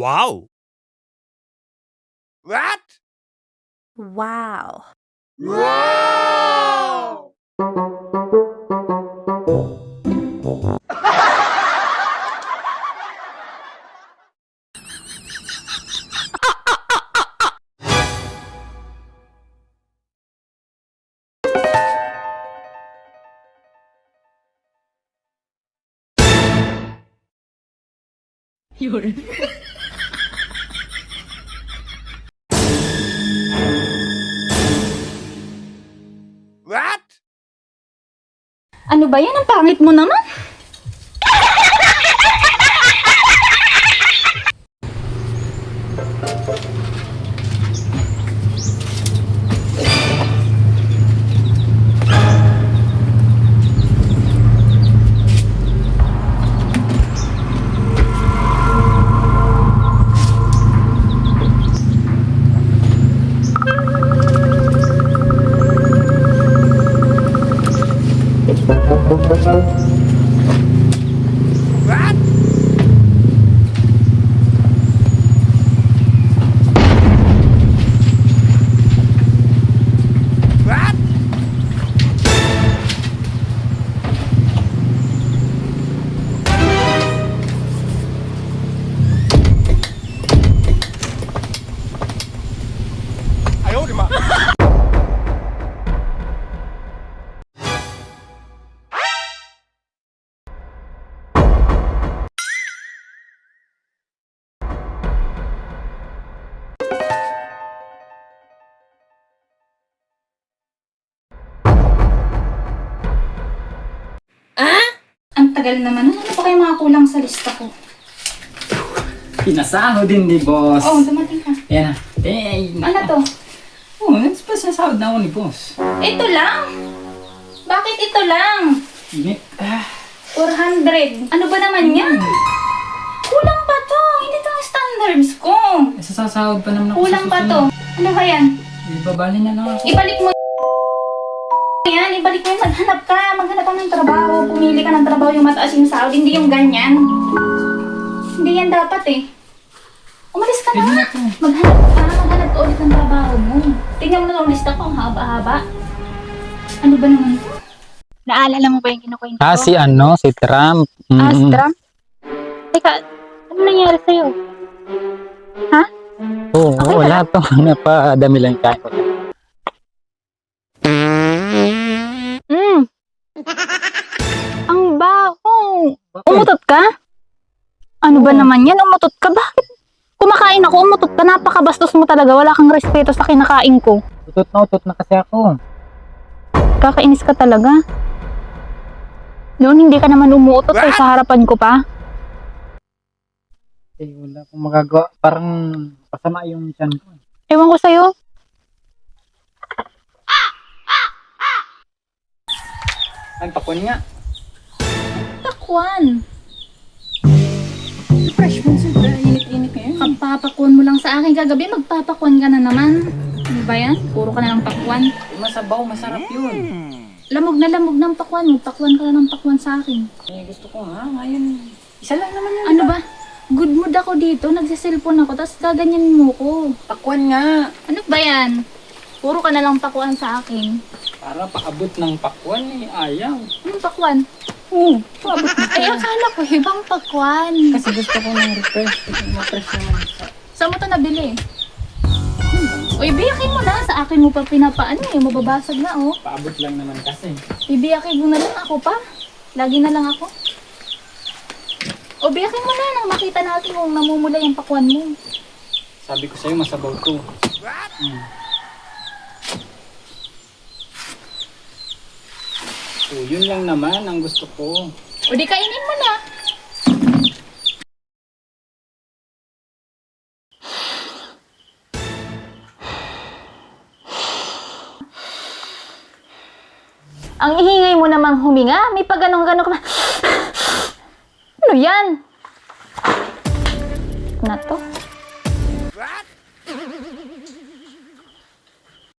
Wow! What? Wow. Wow! What? Ano ba yan? Ang pangit mo naman. What? What? Ayaw, di ba? Ang tagal naman. Ano pa kayo mga kulang sa lista ko? Pinasahod din ni boss. Oh, dumating ka. Yan na. Eh, Ano to? Oh, pasasahod na ako ni boss. Ito lang. Bakit ito lang? Init. 400. Ano ba naman yan? Kulang pa to. Hindi to ang standards ko. Sasahod pa naman ako Kulang sa pa to. susunod. Ano ba yan? Ibabali na lang ako. Ibalik mo yan. Ibalik mo yan. Maghanap ka. Maghanap ka ng trabaho. Pumili ka ng trabaho yung mataas yung sahod. Hindi yung ganyan. Hindi yan dapat eh. Umalis ka na Pwede nga. na to. Maghanap ka. Maghanap ka ulit ng trabaho mo. Tingnan mo na ang lista ko. Ang haba-haba. Ano ba naman to? Naalala mo ba yung kinukwento ko? Si Trump. Trump? Teka, ano nangyari sa'yo? Oo, Okay ka wala to. Napadami lang kain ko. Ang baho. Umutot ka? Ano ba naman yan? Umutot ka? Bakit? Kumakain ako, umutot ka. Napakabastos mo talaga. Wala kang respeto sa kinakain ko. Utot na kasi ako. Kakainis ka talaga. Noon hindi ka naman umuutot eh, sa harapan ko pa. Eh, wala akong magagawa. Parang pasama yung tiyan ko. Ewan ko sa'yo. Ay, pakwan nga. Pakwan. Fresh mo sila. Init-init ngayon. Kapapakwan mo lang sa akin kagabi, magpapakwan ka na naman. Ano ba yan? Puro ka na ng pakwan. Masabaw, masarap yun. Lamog na lamog ng pakwan. Magpakwan ka na ng pakwan sa akin. Eh, gusto ko nga. Ngayon, isa lang naman yun. Ano ba? Good mood ako dito. Nagsiselfon ako, tapos gaganyanin mo ko. Pakwan nga. Ano ba yan? Puro ka na lang pakwan sa akin. Para paabot ng pakwan eh. Ayaw. Anong pakwan? Oo, paabot na. Ay, akala ko ibang pakwan. Kasi gusto ko ng refresh. Ma-fresh naman. Saan mo ito nabili? Uy, biyakin mo na. Sa akin mo pa pinapaano eh. Mababasag na oh. Paabot lang naman kasi. Ibiyakin mo na lang ako pa. Lagi na lang ako. O biyakin mo na nang makita natin kung namumula yung pakwan mo. Sabi ko sa'yo, masabaw to. What? So, yun lang naman ang gusto ko. O di kainin mo na. Ang ihingay mo namang huminga. May pagganong-ganon ka. Ano yan? Na to?